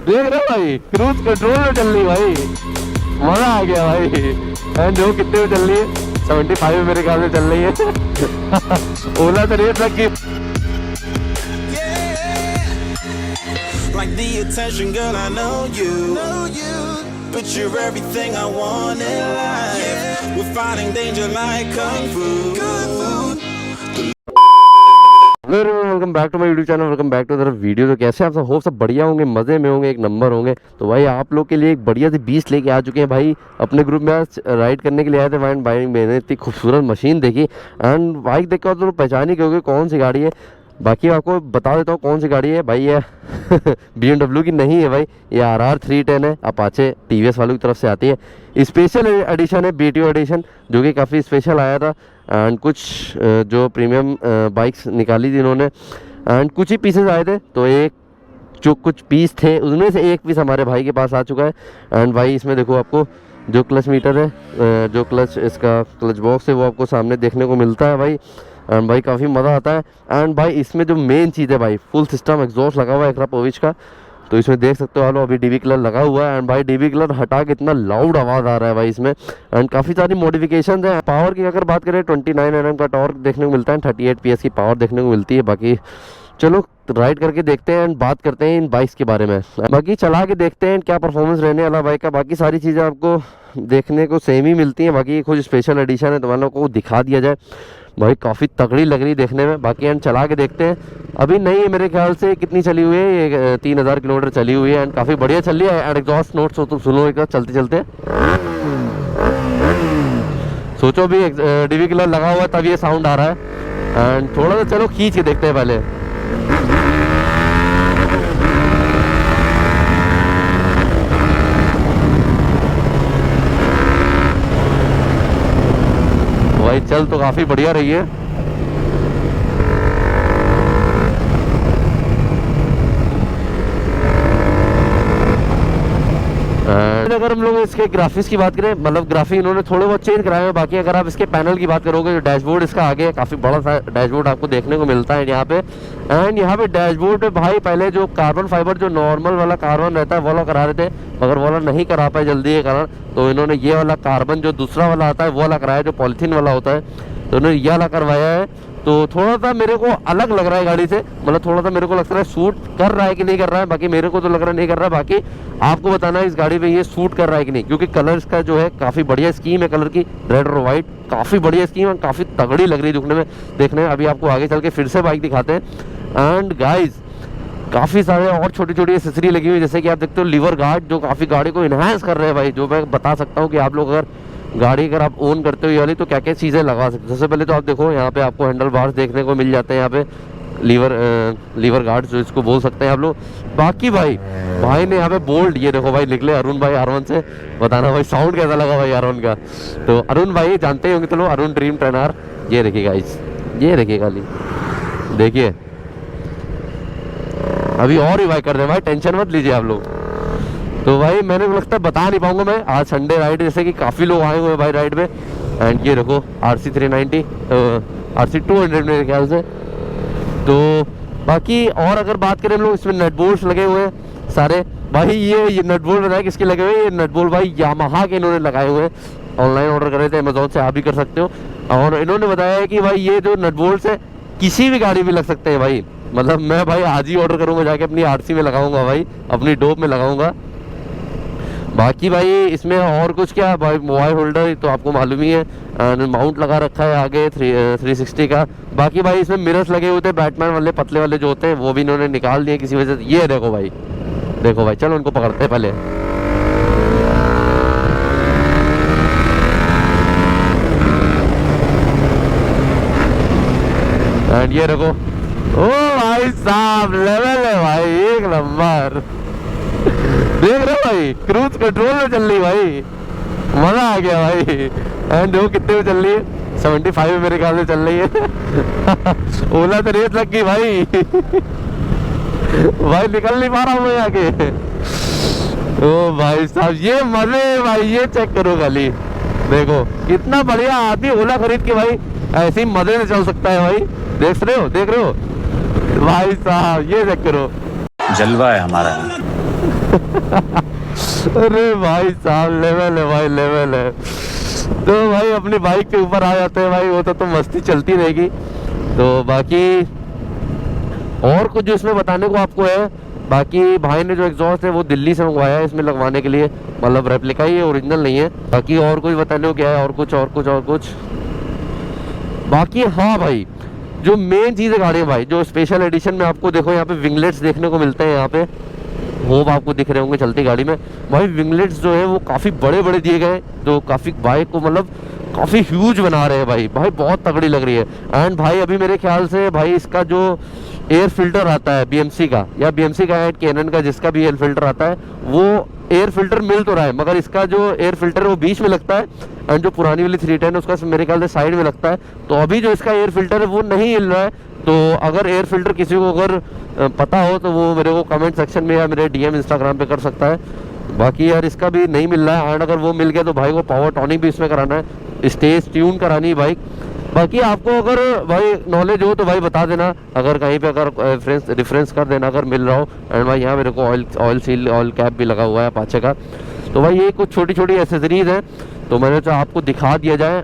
देख रहे हो भाई, क्रूज कंट्रोल में चल रही भाई, मजा आ गया भाई। एंड जो कितने में चल रही है, 75 में मेरे ख्याल में चल रही है। ओला तो रेट लग गई। Like the attention, girl, I know you. But you're everything I want in life. We're fighting danger like kung fu. Welcome back to my YouTube channel, welcome back to other video. तो कैसे आप सब हो, सब बढ़िया होंगे, मजे में होंगे, एक नंबर होंगे। तो भाई आप लोग के लिए एक बढ़िया सी बीस्ट लेके आ चुके हैं भाई। अपने ग्रुप में आज राइड करने के लिए आए थे भाई। मैंने इतनी खूबसूरत मशीन देखी एंड बाइक देख कर तो पहचान ही क्योंकि कौन सी गाड़ी है। बाकी आपको बता देता हूँ कौन सी गाड़ी है भाई। ये BMW की नहीं है भाई, ये RR 310 है, अपाचे TVS वालों की तरफ से आती है। स्पेशल एडिशन है, BTO एडिशन, जो कि काफ़ी स्पेशल आया था। एंड कुछ जो प्रीमियम बाइक्स निकाली थी इन्होंने, एंड कुछ ही पीसेस आए थे। तो एक जो कुछ पीस थे उनमें से एक पीस हमारे भाई के पास आ चुका है। एंड भाई इसमें देखो, आपको जो क्लच मीटर है, जो क्लच इसका क्लच बॉक्स है, वो आपको सामने देखने को मिलता है भाई। एंड भाई काफ़ी मज़ा आता है। एंड भाई इसमें जो मेन चीज़ है भाई, फुल सिस्टम एग्जॉस्ट लगा हुआ है Akrapovic का। तो इसमें देख सकते हो आप लोग, अभी DB कलर लगा हुआ है। एंड भाई DB कलर हटा के इतना लाउड आवाज़ आ रहा है भाई इसमें। एंड काफ़ी सारी मॉडिफिकेशन है। पावर की अगर बात करें, 29 Nm का टॉर्क देखने को मिलता है, 38 PS की पावर देखने को मिलती है। बाकी चलो राइड करके देखते हैं एंड बात करते हैं इन बाइक्स के बारे में। बाकी चला के देखते हैं क्या परफॉर्मेंस रहने वाला बाइक का। बाकी सारी चीज़ें आपको देखने को सेम ही मिलती हैं। बाकी कुछ स्पेशल एडिशन है, तो मान लो को दिखा दिया जाए। भाई काफ़ी तगड़ी लग रही देखने में। बाकी एंड चला के देखते हैं। अभी नहीं है मेरे ख्याल से, कितनी चली हुई है ये, 3000 किलोमीटर चली हुई है। एंड काफ़ी बढ़िया चल रही है। एंड एग्जॉस्ट नोट्स हो तो सुनो एक चलते चलते। सोचो भी DB कलर लगा हुआ है तब ये साउंड आ रहा है। एंड थोड़ा सा चलो खींच के देखते हैं पहले। भाई चल तो काफ़ी बढ़िया रही है। अगर हम लोग इसके ग्राफिक्स की बात करें, मतलब ग्राफिक इन्होंने थोड़े बहुत चेंज कराए हैं। बाकी अगर आप इसके पैनल की बात करोगे, जो डैशबोर्ड इसका आगे है, काफ़ी बड़ा सा डैशबोर्ड आपको देखने को मिलता है यहाँ पे। एंड यहाँ पे डैशबोर्ड पे भाई पहले जो कार्बन फाइबर, जो नॉर्मल वाला कार्बन रहता है, वो वाला करा रहे थे, मगर वो वाला नहीं करा पाए जल्दी के कारण। तो इन्होंने ये वाला कार्बन जो दूसरा वाला आता है वो वाला कराया, जो पॉलीथीन वाला होता है, तो इन्होंने ये वाला करवाया है। तो थोड़ा सा मेरे को अलग लग रहा है गाड़ी से, मतलब थोड़ा सा मेरे को लग रहा है सूट कर रहा है कि नहीं कर रहा है। बाकी मेरे को तो लग रहा है नहीं कर रहा है। बाकी आपको बताना है इस गाड़ी पे ये सूट कर रहा है कि नहीं, क्योंकि कलर इसका जो है काफ़ी बढ़िया स्कीम है कलर की, रेड और वाइट, काफ़ी बढ़िया स्कीम है, काफ़ी तगड़ी लग रही है दिखने में, देखने में। अभी आपको आगे चल के फिर से बाइक दिखाते हैं। एंड गाइज काफ़ी सारे और छोटी छोटी एसेसरी लगी हुई, जैसे कि आप देखते हो लीवर गार्ड, जो काफ़ी गाड़ी को इन्हांस कर रहे हैं भाई। जो मैं बता सकता हूँ कि आप लोग अगर गाड़ी अगर आप ओन करते हो ये वाली, तो क्या क्या चीज़ें लगा सकते हो। सबसे पहले तो आप देखो यहाँ पे आपको हैंडल बार्स देखने को मिल जाते हैं, यहाँ पे लीवर गार्ड जो इसको बोल सकते हैं आप लोग। बाकी भाई ने यहाँ पे बोल्ड, ये देखो भाई निकले अरुण भाई R1 से। बताना भाई साउंड कैसा लगा भाई R1 का। तो अरुण भाई जानते होंगे, चलो अरुण ड्रीम 10R, ये देखिएगा इस, ये देखिए खाली देखिए। अभी और ही भाई कर रहे हैं भाई, टेंशन मत लीजिए आप लोग। तो भाई मैंने लगता है बता नहीं पाऊंगा मैं, आज संडे राइड जैसे कि काफ़ी लोग आए हुए हैं भाई राइड में। एंड ये देखो RC 390, RC 200 मेरे ख्याल से। तो बाकी और अगर बात करें हम लोग, इसमें नट बोल्ट्स लगे हुए हैं सारे भाई। ये नट बोल्ट बताया किसके लगे हुए हैं, ये नट बोल्ट भाई यामाहा के इन्होंने लगाए हुए हैं। ऑनलाइन ऑर्डर कर रहे थे अमेजोन से, आप भी कर सकते हो। और इन्होंने बताया है कि भाई ये जो नट बोल्ट्स है किसी भी गाड़ी में लग सकते हैं भाई। मतलब मैं भाई आज ही ऑर्डर करूँगा, जाके अपनी RC में लगाऊंगा भाई, अपनी डोप में लगाऊंगा। बाकी भाई इसमें और कुछ क्या भाई, मोबाइल होल्डर तो आपको मालूम ही है, माउंट लगा रखा है आगे 360 का। बाकी भाई इसमें मिरर्स लगे हुए थे, बैटमैन वाले पतले वाले जो होते हैं, वो भी इन्होंने निकाल दिए किसी वजह से। ये देखो भाई, देखो भाई, चलो उनको पकड़ते हैं पहले। एंड ये देखो, ओ भाई साहब लेवल है भाई, एक नंबर। देख रहे हो भाई, क्रूज कंट्रोल में चल रही भाई, मजा आ गया भाई। एंड जो कितने में चल रही है, 75 में मेरे ख्याल से चल रही है। ओला तो रेत लग गई भाई। भाई निकल नहीं पा रहा हूँ मैं आगे। ओ भाई साहब ये मजे भाई, ये चेक करो खाली, देखो कितना बढ़िया आदमी ओला खरीद के भाई ऐसे ही मजे में चल सकता है भाई। देख रहे हो भाई साहब, ये चेक करो, जलवा है हमारा। अरे भाई साहब लेवल है भाई, लेवल है। तो भाई अपनी बाइक के ऊपर आ जाते हैं भाई, वो तो मस्ती चलती रहेगी। तो बाकी और कुछ जो इसमें बताने को आपको है, बाकी भाई ने जो एग्जॉस्ट है वो दिल्ली से मंगवाया है इसमें लगवाने के लिए, मतलब रेप्लिका ही है, ओरिजिनल नहीं है। बाकी और कुछ बताने को क्या है, और कुछ बाकी हाँ भाई, जो मेन चीज़ है गाड़ी में भाई, जो स्पेशल एडिशन में आपको देखो यहाँ पे विंगलेट्स देखने को मिलते हैं। यहाँ पे होप आपको दिख रहे होंगे चलती गाड़ी में भाई, विंगलेट्स जो है वो काफ़ी बड़े बड़े दिए गए, जो काफ़ी बाइक को मतलब काफ़ी ह्यूज बना रहे हैं भाई। भाई बहुत तगड़ी लग रही है। एंड भाई अभी मेरे ख्याल से भाई इसका जो एयर फिल्टर आता है BMC का, या BMC का है कैनन का, जिसका भी एयर फिल्टर आता है, वो एयर फिल्टर मिल तो रहा है, मगर इसका जो एयर फिल्टर है वो बीच में लगता है, एंड जो पुरानी वाली 310 है उसका मेरे ख्याल से साइड में लगता है। तो अभी जो इसका एयर फिल्टर है वो नहीं हिल रहा है। तो अगर एयर फिल्टर किसी को अगर पता हो तो वो मेरे को कमेंट सेक्शन में या मेरे DM इंस्टाग्राम पे कर सकता है। बाकी यार इसका भी नहीं मिल रहा है, एंड अगर वो मिल गया तो भाई को पावर टॉनिक भी इसमें कराना है, स्टेज ट्यून करानी है बाइक। बाकी आपको अगर भाई नॉलेज हो तो भाई बता देना, अगर कहीं पे अगर रेफरेंस कर देना अगर मिल रहा हो। एंड भाई यहाँ मेरे को ऑयल सील ऑयल कैप भी लगा हुआ है अपाचे का। तो भाई ये कुछ छोटी छोटी एसेसरीज हैं, तो मैंने तो आपको दिखा दिया जाए।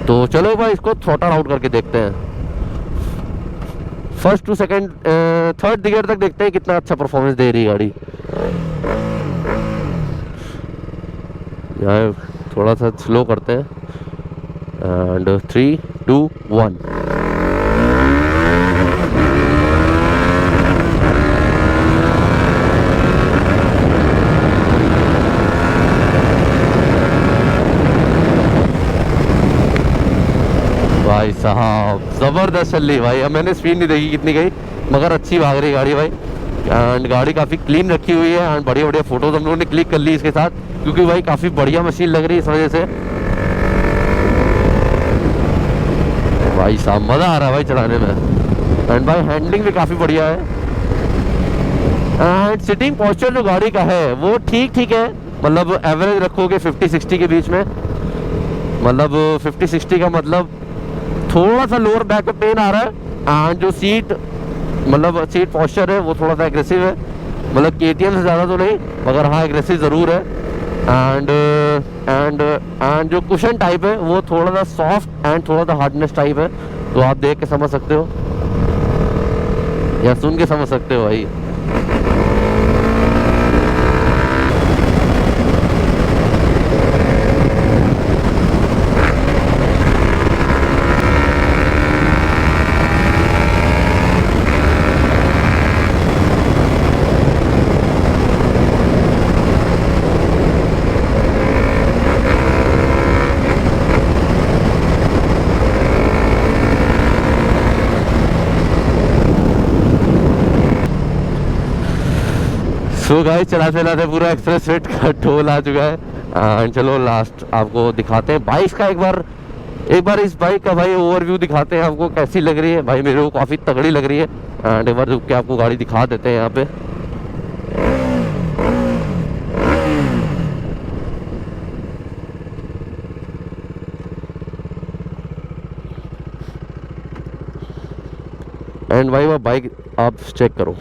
तो चलो भाई इसको थ्रॉटल आउट करके देखते हैं, first to second third gear तक देखते हैं कितना अच्छा परफॉर्मेंस दे रही है गाड़ी। यहाँ थोड़ा सा स्लो करते हैं, एंड 3, 2, 1। भाई साहब ज़बरदस्त चल रही भाई। अब मैंने स्पीड नहीं देखी कितनी गई, मगर अच्छी भाग रही गाड़ी भाई। एंड गाड़ी काफ़ी क्लीन रखी हुई है, एंड बढ़िया बढ़िया फोटोज हम लोगों ने क्लिक कर ली इसके साथ, क्योंकि भाई काफ़ी बढ़िया मशीन लग रही है इस वजह से। भाई साहब मज़ा आ रहा है भाई चलाने में। एंड भाई हैंडलिंग भी काफ़ी बढ़िया है, एंड सिटिंग पोस्चर जो गाड़ी का है वो ठीक है, मतलब एवरेज रखोगे 50-60 के बीच में। मतलब 50-60 का मतलब थोड़ा सा लोअर बैक में पेन आ रहा है, एंड जो सीट पोस्चर है वो थोड़ा सा एग्रेसिव है, मतलब KTM से ज़्यादा तो नहीं, मगर हाँ एग्रेसिव ज़रूर है। एंड जो कुशन टाइप है वो थोड़ा सा सॉफ्ट एंड थोड़ा सा हार्डनेस टाइप है। तो आप देख के समझ सकते हो या सुन के समझ सकते हो भाई। सो गाइस चलाते पूरा एक्सप्रेस वेट का टोल आ चुका है। चलो लास्ट आपको दिखाते हैं बाइक का एक बार इस बाइक का भाई ओवरव्यू दिखाते हैं आपको कैसी लग रही है। भाई मेरे को काफ़ी तगड़ी लग रही है, एंड एक बार रुक के आपको गाड़ी दिखा देते हैं यहाँ पे। एंड भाई वो बाइक आप चेक करो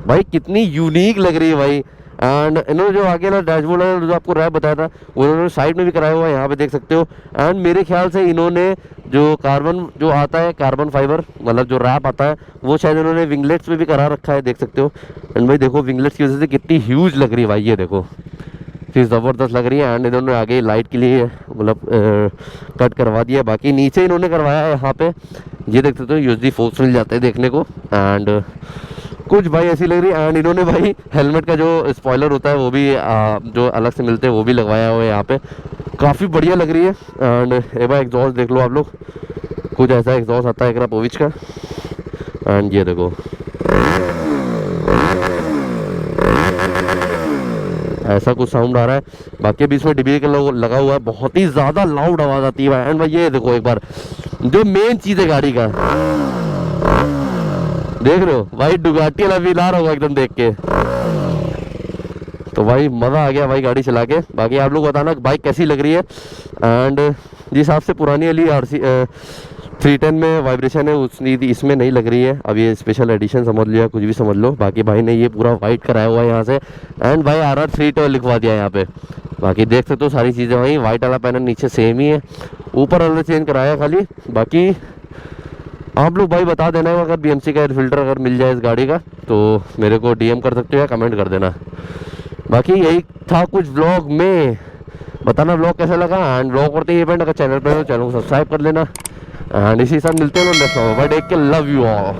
भाई कितनी यूनिक लग रही है भाई। एंड इन्होंने जो आगे वाला डैशबोर्ड है जो आपको रैप बताया था वो इन्होंने साइड में भी कराया हुआ है, यहाँ पे देख सकते हो। एंड मेरे ख्याल से इन्होंने जो कार्बन जो आता है कार्बन फाइबर मतलब जो रैप आता है वो शायद इन्होंने विंगलेट्स में भी करा रखा है, देख सकते हो। एंड भाई देखो विंगलेट्स की वजह से कितनी ह्यूज लग रही है भाई, ये देखो चीज़ ज़बरदस्त लग रही है। एंड इन्होंने आगे लाइट के लिए मतलब कट करवा दिया, बाकी नीचे इन्होंने करवाया है यहाँ पे, ये देख सकते हो यूएसडी फोर्स मिल जाते हैं देखने को। एंड कुछ भाई ऐसी लग रही है। एंड इन्होंने भाई हेलमेट का जो स्पॉइलर होता है वो भी जो अलग से मिलते हैं वो भी लगवाया हुआ है यहाँ पे, काफ़ी बढ़िया लग रही है। एंड एक बार एग्जॉस्ट देख लो आप लोग, कुछ ऐसा एग्जॉस्ट आता है क्रापोविच का। एंड ये देखो ऐसा कुछ साउंड आ रहा है, बाकी भी इसमें डीबी का लगा हुआ है, बहुत ही ज़्यादा लाउड आवाज़ आती है भाई। एंड भाई ये देखो एक बार जो मेन चीज़ है गाड़ी का, देख रहे हो भाई डुगाटी वाला फील आ रहा होगा एकदम देख के। तो भाई मज़ा आ गया भाई गाड़ी चला के। बाकी आप लोग बताना बाइक कैसी लग रही है। एंड जिस हिसाब से पुरानी वाली 310 में वाइब्रेशन है उसने इसमें नहीं लग रही है। अब ये स्पेशल एडिशन समझ लिया, कुछ भी समझ लो। बाकी भाई ने ये पूरा वाइट कराया हुआ है यहाँ से, एंड भाई RR 312 लिखवा दिया है यहाँ पे। बाकी देख सकते हो सारी चीज़ें वहीं, वाइट वाला पैनल नीचे सेम ही है, ऊपर वाला चेंज कराया खाली। बाकी आप लोग भाई बता देना अगर BMC का एयर फिल्टर अगर मिल जाए इस गाड़ी का तो मेरे को DM कर सकते हो या कमेंट कर देना। बाकी यही था कुछ व्लॉग में, बताना व्लॉग कैसा लगा। एंड व्लॉग करते ही इवेंट, अगर चैनल पर हो चैनल को सब्सक्राइब कर लेना। एंड इसी साथ मिलते हैं next vlog. Bye, take care, love you all.